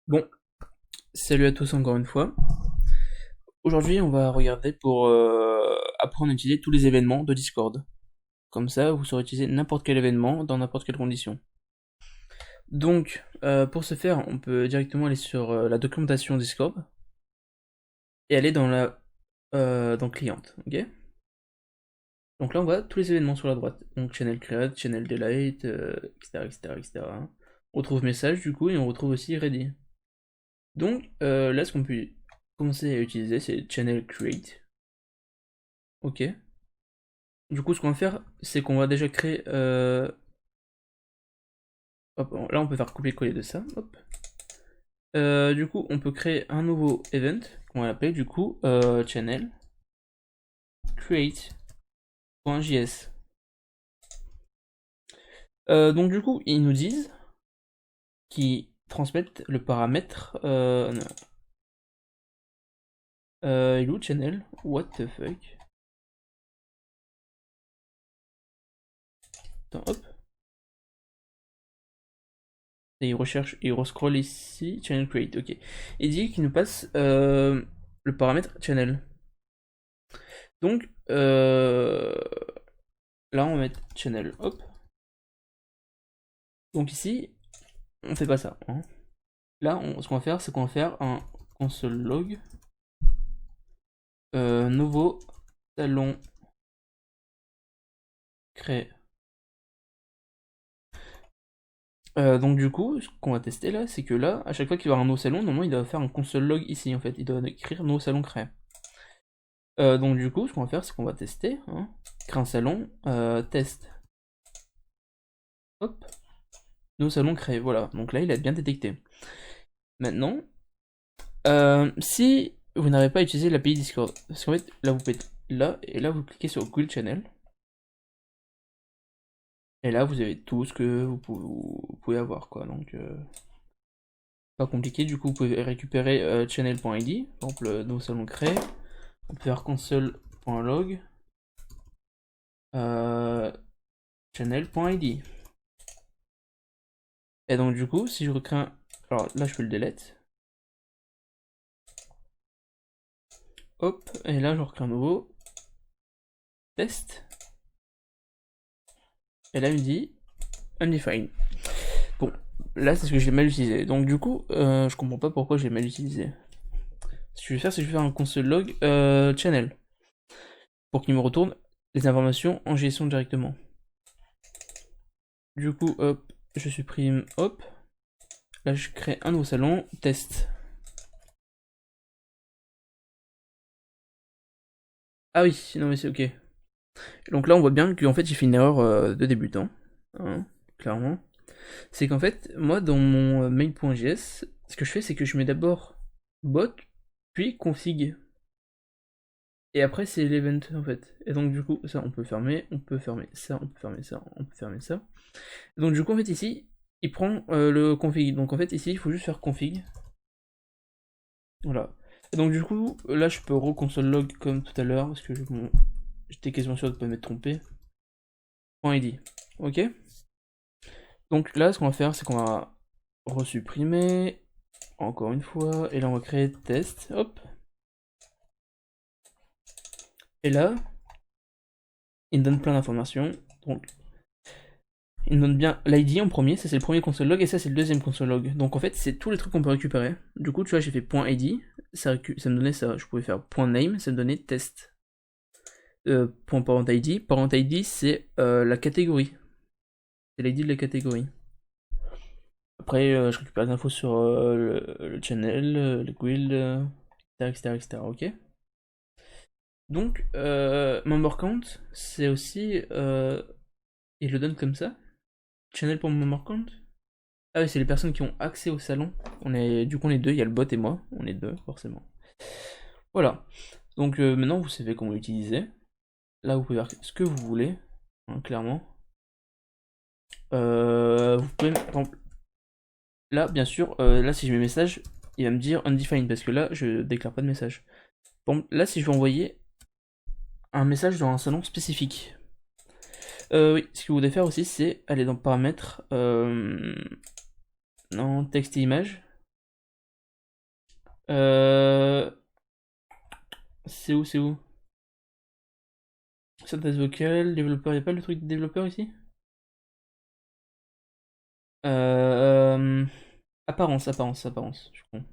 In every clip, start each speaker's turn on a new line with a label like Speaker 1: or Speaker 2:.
Speaker 1: Bon, salut à tous encore une fois. Aujourd'hui, on va regarder pour apprendre à utiliser tous les événements de Discord. Comme ça, vous saurez utiliser n'importe quel événement dans n'importe quelle condition. Donc, pour ce faire, on peut directement aller sur la documentation Discord et aller dans la dans cliente, ok? Donc là, on voit tous les événements sur la droite. Donc channel create, channel delete, etc., etc., etc. On retrouve message du coup et on retrouve aussi ready. Donc là, ce qu'on peut commencer à utiliser, c'est channel create. Ok. Du coup, ce qu'on va faire, c'est qu'on va déjà créer. Hop, là, on peut faire copier-coller de ça. Hop. Du coup, on peut créer un nouveau event qu'on va appeler du coup channel create.js. Donc, du coup, ils nous disent qu'ils transmettent le paramètre. Non. Il est où channel? What the fuck? Attends, hop. Et il recherche, il rescroll ici, channel create, ok. Il dit qu'il nous passe le paramètre channel. Donc, là, on va mettre channel, hop. Donc ici, on fait pas ça, hein. Là, ce qu'on va faire, c'est qu'on va faire un console log nouveau salon créé. Donc du coup, ce qu'on va tester là, c'est que là, à chaque fois qu'il va y avoir un nouveau salon, normalement, il doit faire un console log ici, en fait. Il doit écrire nouveau salon créé. Donc du coup, ce qu'on va faire, c'est qu'on va tester, hein. Créer un salon, test. Hop, nouveau salon créé, voilà. Donc là, il a bien détecté. Maintenant, si vous n'avez pas utilisé l'API Discord, parce qu'en fait, là, vous faites là, et là, vous cliquez sur Google Channel. Et là, vous avez tout ce que vous pouvez avoir, quoi. Donc, pas compliqué. Du coup, vous pouvez récupérer channel.id, par exemple, nos salons créés. On peut faire console.log euh, channel.id. Et donc, du coup, si je recrée un. Alors là, je peux le delete. Hop, et là, je recrée un nouveau test. Et là, il me dit undefined. Bon, là, c'est ce que j'ai mal utilisé. Donc, du coup, je comprends pas pourquoi j'ai mal utilisé. Ce que je vais faire, c'est que je vais faire un console log channel pour qu'il me retourne les informations en JSON directement. Du coup, hop, je supprime, hop. Là, je crée un nouveau salon, test. Ah oui, non mais c'est ok. Donc là, on voit bien qu'en fait, j'ai fait une erreur de débutant, hein, clairement. C'est qu'en fait, moi, dans mon mail.js, ce que je fais, c'est que je mets d'abord bot, puis config. Et après, c'est l'event, en fait. Et donc, du coup, ça, on peut fermer ça, on peut fermer ça, on peut fermer ça. Donc, du coup, en fait, ici, il prend le config. Donc, en fait, ici, il faut juste faire config. Voilà. Et donc, du coup, là, je peux reconsole log comme tout à l'heure, parce que j'étais quasiment sûr de ne pas m'être trompé. .id. Ok. Donc là, ce qu'on va faire, c'est qu'on va resupprimer encore une fois, et là, on va créer test. Hop. Et là, il me donne plein d'informations. Donc, il me donne bien l'ID en premier, ça c'est le premier console log, et ça c'est le deuxième console log. Donc en fait, c'est tous les trucs qu'on peut récupérer. Du coup, tu vois, j'ai fait .id, ça me donnait ça. Je pouvais faire .name, ça me donnait test. .parent.id, parent.id c'est la catégorie. C'est l'ID de la catégorie. Après, je récupère des infos sur le channel, le guild, etc., etc., ok. Donc, member count, c'est aussi, il le donne comme ça. Channel pour member count. Ah oui, c'est les personnes qui ont accès au salon. Du coup, on est deux, il y a le bot et moi. On est deux, forcément. Voilà. Donc maintenant, vous savez comment l'utiliser. Là, vous pouvez faire ce que vous voulez, hein, clairement. Vous pouvez, par exemple, là, bien sûr, là, si je mets message, il va me dire undefined parce que là, je déclare pas de message. Bon, là, si je veux envoyer un message dans un salon spécifique, oui, ce que vous devez faire aussi, c'est aller dans paramètres, dans texte et image. Euh... C'est où, c'est où? Synthèse vocale, développeur, y a pas le truc de développeur ici? Euh... apparence, je comprends.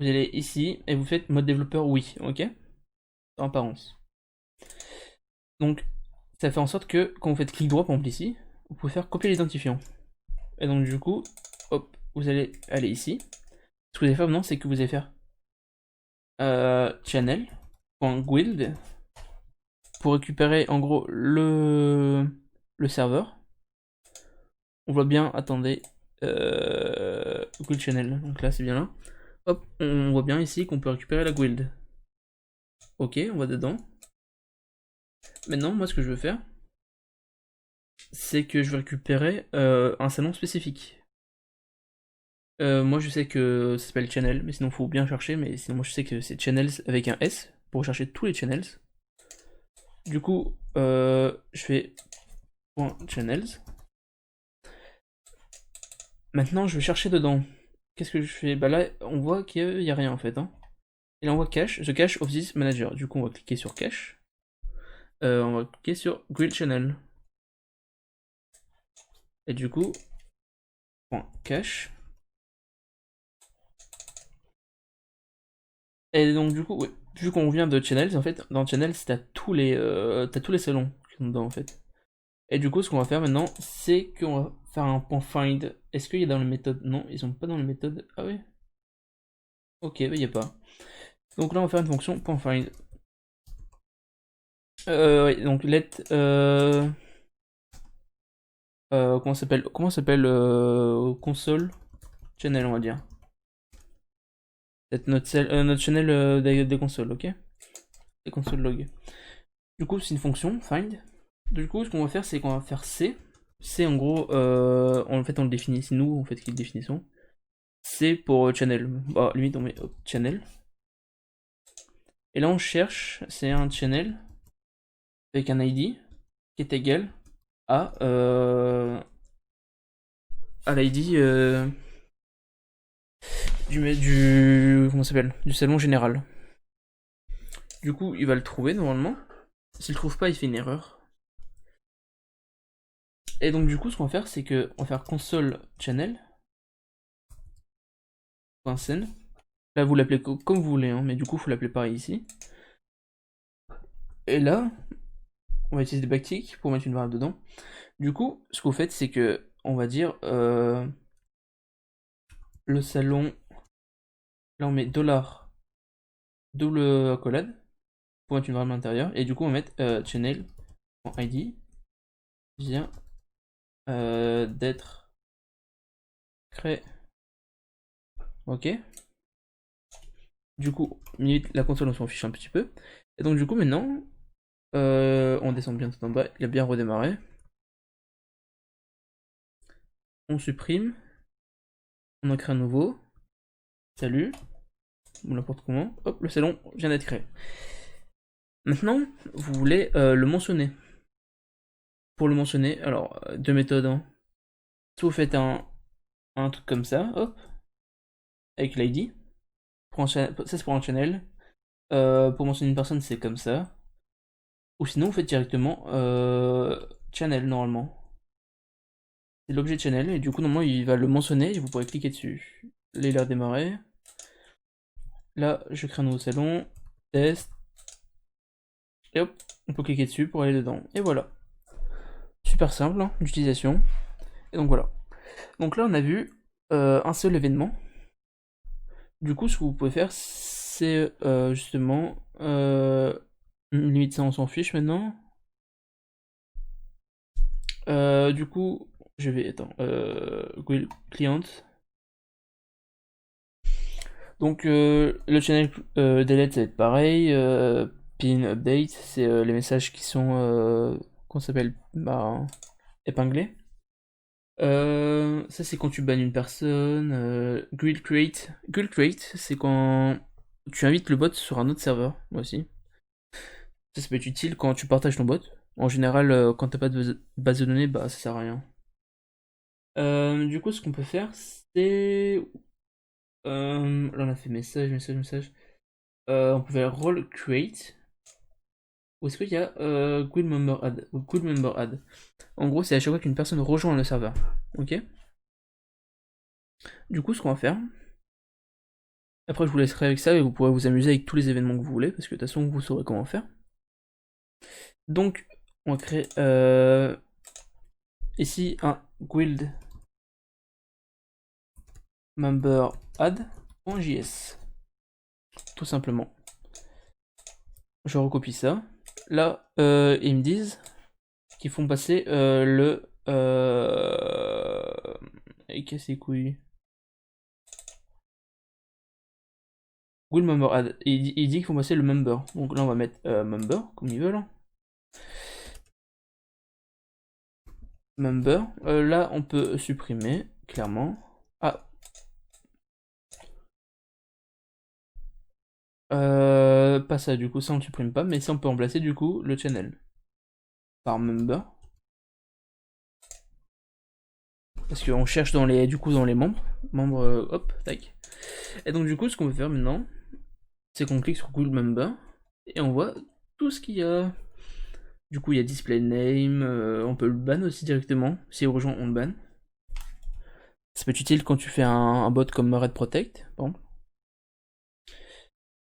Speaker 1: Vous allez ici et vous faites mode développeur oui, ok? Dans apparence. Donc, ça fait en sorte que quand vous faites clic droit, par exemple ici, vous pouvez faire copier l'identifiant. Et donc, du coup, hop, vous allez aller ici. Ce que vous allez faire maintenant, c'est que vous allez faire channel.guild pour récupérer en gros le serveur. On voit bien, attendez, guild channel, donc là c'est bien là. Hop, on voit bien ici qu'on peut récupérer la guild. Ok, on va dedans. Maintenant, moi ce que je veux faire, c'est que je vais récupérer un salon spécifique. Moi je sais que ça s'appelle channel, mais sinon faut bien chercher, mais sinon moi je sais que c'est channels avec un S pour chercher tous les channels. Du coup, je fais .channels. Maintenant je vais chercher dedans. Qu'est-ce que je fais? Bah là on voit qu'il n'y a rien en fait. Hein. Il envoie cache, the cache of this manager. Du coup on va cliquer sur cache. On va cliquer sur grid channel. Et du coup, cache. Et donc du coup, ouais, vu qu'on vient de Channels, en fait, dans Channels, t'as tous les salons qui sont dedans en fait. Et du coup, ce qu'on va faire maintenant, c'est qu'on va faire un point find. Est-ce qu'il y a dans les méthodes? Non, ils sont pas dans les méthodes. Ah oui. Ok, bah il y a pas. Donc là, on va faire une fonction point find. Ouais, donc let comment s'appelle console channel, on va dire. Notre channel des consoles, ok? Des consoles log. Du coup, c'est une fonction find. Du coup, ce qu'on va faire, c'est qu'on va faire C. C, en gros, en fait, on le définit. C'est nous, en fait, qui le définissons. C pour channel. Bah, limite, on met channel. Et là, on cherche, c'est un channel avec un ID qui est égal à l'ID comment ça s'appelle, du salon général. Du coup, il va le trouver normalement. S'il le trouve pas, il fait une erreur. Et donc, du coup, ce qu'on va faire, c'est que on va faire console channel. .scène. Là, vous l'appelez comme vous voulez, hein, mais du coup, il faut l'appeler pareil ici. Et là, on va utiliser des backticks pour mettre une variable dedans. Du coup, ce que vous faites, c'est que on va dire le salon. Là, on met dollar double accolade pour mettre une variable à l'intérieur. Et du coup, on va mettre channel.id vient d'être créé. Ok. Du coup, la console, on s'en fiche un petit peu. Et donc, du coup, maintenant, on descend bien tout en bas. Il a bien redémarré. On supprime. On en crée un nouveau. Salut. Ou n'importe comment. Hop, le salon vient d'être créé. Maintenant, vous voulez le mentionner. Pour le mentionner, alors, deux méthodes. Hein. Soit vous faites un truc comme ça, hop, avec l'ID. Ça, c'est pour un channel. Pour mentionner une personne, c'est comme ça. Ou sinon, vous faites directement channel, normalement. C'est l'objet channel, et du coup, normalement, il va le mentionner, et vous pourrez cliquer dessus. Là, il a démarré. Là, je crée un nouveau salon. Test. Et hop, on peut cliquer dessus pour aller dedans. Et voilà. Super simple hein, d'utilisation. Et donc voilà. Donc là, on a vu un seul événement. Du coup, ce que vous pouvez faire, c'est justement limite ça, on s'en fiche maintenant. Du coup, je vais attends, client. Donc le channel delete ça va être pareil. Pin update, c'est les messages qui sont qu'on s'appelle bah, épinglés. Ça c'est quand tu bannes une personne. Grid create, c'est quand tu invites le bot sur un autre serveur, moi aussi. Ça peut être utile quand tu partages ton bot. En général, quand t'as pas de base de données, bah ça sert à rien. Du coup, ce qu'on peut faire, c'est Là on a fait message, message, message. On peut faire role create. Ou est-ce qu'il y a guild member add ou guild member add? En gros, c'est à chaque fois qu'une personne rejoint le serveur. Ok? Du coup, ce qu'on va faire. Après, je vous laisserai avec ça et vous pourrez vous amuser avec tous les événements que vous voulez parce que de toute façon, vous saurez comment faire. Donc, on va créer ici un guild member add.js. Tout simplement. Je recopie ça. Là, ils me disent qu'ils font passer le. Et casse les couilles. Guild member add. Il dit qu'il faut passer le member. Donc là, on va mettre member, comme ils veulent. Member. Là, on peut supprimer, clairement. Ah. Pas ça, du coup, ça on ne supprime pas. Mais ça, on peut remplacer, du coup, le channel par member. Parce qu'on cherche dans les, du coup, dans les membres. Membres, hop, tac. Et donc, du coup, ce qu'on peut faire maintenant, c'est qu'on clique sur Guild Member. Et on voit tout ce qu'il y a. Du coup, il y a display name. On peut le ban aussi directement. Si il rejoint, on le ban. Ça peut être utile quand tu fais un bot comme Red Protect. Bon.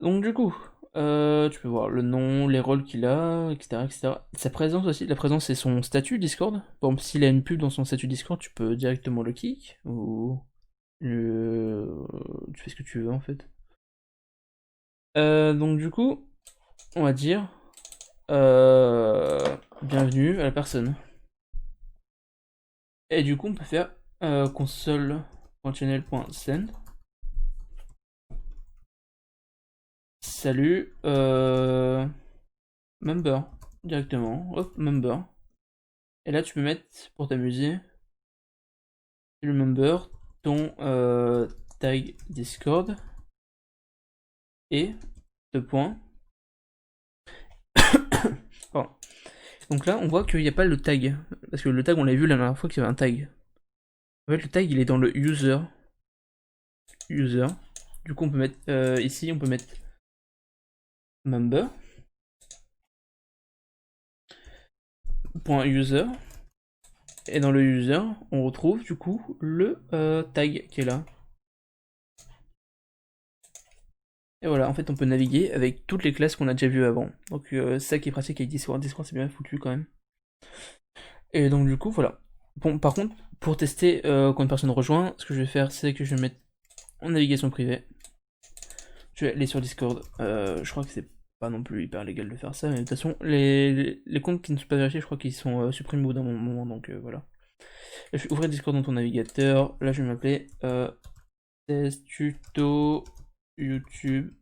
Speaker 1: Donc, du coup, tu peux voir le nom, les rôles qu'il a, etc., etc. Sa présence aussi. La présence, c'est son statut Discord. Par exemple, s'il a une pub dans son statut Discord, tu peux directement le kick. Ou. Tu fais ce que tu veux en fait. Donc, du coup, on va dire. Bienvenue à la personne. Et du coup, on peut faire console.channel.send. Salut, member, directement. Hop, member. Et là, tu peux mettre, pour t'amuser, le member, ton tag Discord. Et, deux points. Pardon. Donc là, on voit qu'il n'y a pas le tag. Parce que le tag, on l'a vu la dernière fois qu'il y avait un tag. En fait, le tag, il est dans le user. User. Du coup, on peut mettre, ici, on peut mettre member. .user. Et dans le user, on retrouve du coup le tag qui est là. Et voilà, en fait, on peut naviguer avec toutes les classes qu'on a déjà vues avant. Donc, c'est ça qui est pratique avec Discord. Discord, c'est bien foutu quand même. Et donc, du coup, voilà. Bon, par contre, pour tester quand une personne rejoint, ce que je vais faire, c'est que je vais mettre en navigation privée. Je vais aller sur Discord. Je crois que c'est pas non plus hyper légal de faire ça, mais de toute façon, les comptes qui ne sont pas vérifiés, je crois qu'ils sont supprimés au bout d'un moment, donc voilà. Là, je vais ouvrir Discord dans ton navigateur. Là, je vais m'appeler test tuto YouTube.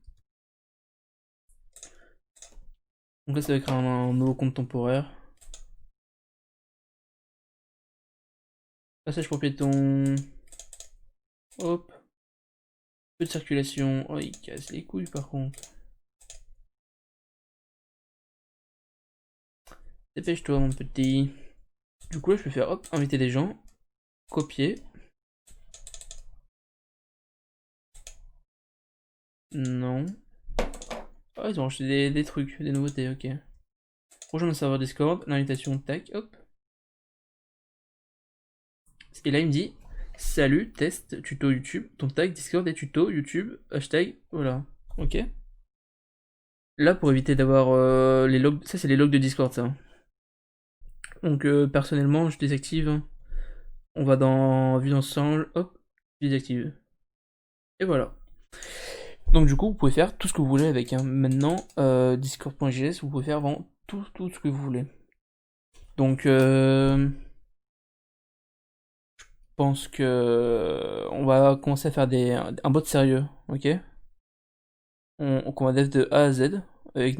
Speaker 1: Donc là, ça va créer un nouveau compte temporaire. Passage pour piéton. Hop. Peu de circulation. Oh, il casse les couilles par contre. Dépêche-toi, mon petit. Du coup, là, je peux faire hop, inviter des gens. Copier. Non. Ah, ils ont acheté des trucs, des nouveautés, ok. Rejoindre le serveur Discord, l'invitation, tac, hop. Et là, il me dit salut, test, tuto YouTube. Ton tag Discord est tuto YouTube, hashtag, voilà. Ok. Là, pour éviter d'avoir les logs, ça c'est les logs de Discord, ça. Donc, personnellement, je désactive. On va dans vue d'ensemble, hop, je désactive. Et voilà. Donc, du coup, vous pouvez faire tout ce que vous voulez avec. Hein. Maintenant, Discord.js, vous pouvez faire vraiment tout ce que vous voulez. Donc, je pense que on va commencer à faire un bot sérieux, ok? Qu'on va dev de A à Z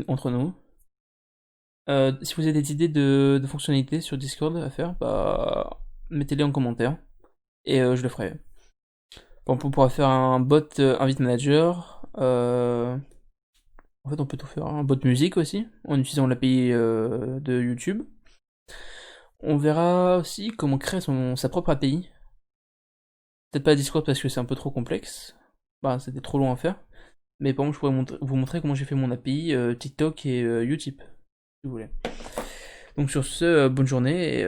Speaker 1: entre nous. Si vous avez des idées de fonctionnalités sur Discord à faire, bah mettez-les en commentaire et je le ferai. Bon, on pourra faire un bot invite manager. En fait, on peut tout faire. Un bot musique aussi, en utilisant l'API de YouTube. On verra aussi comment créer sa propre API. Peut-être pas Discord parce que c'est un peu trop complexe. bah, c'était trop long à faire. Mais par contre, je pourrais vous montrer comment j'ai fait mon API, TikTok et Utip, si vous voulez. Donc sur ce, bonne journée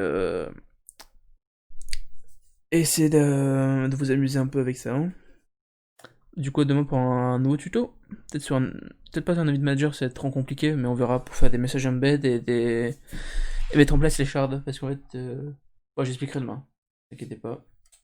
Speaker 1: et essayez de vous amuser un peu avec ça, hein. Du coup, demain pour un nouveau tuto. Peut-être pas un avis de manager, c'est trop compliqué, mais on verra pour faire des messages embed et mettre en place les shards. Parce qu'en fait, j'expliquerai demain. Ne vous inquiétez pas.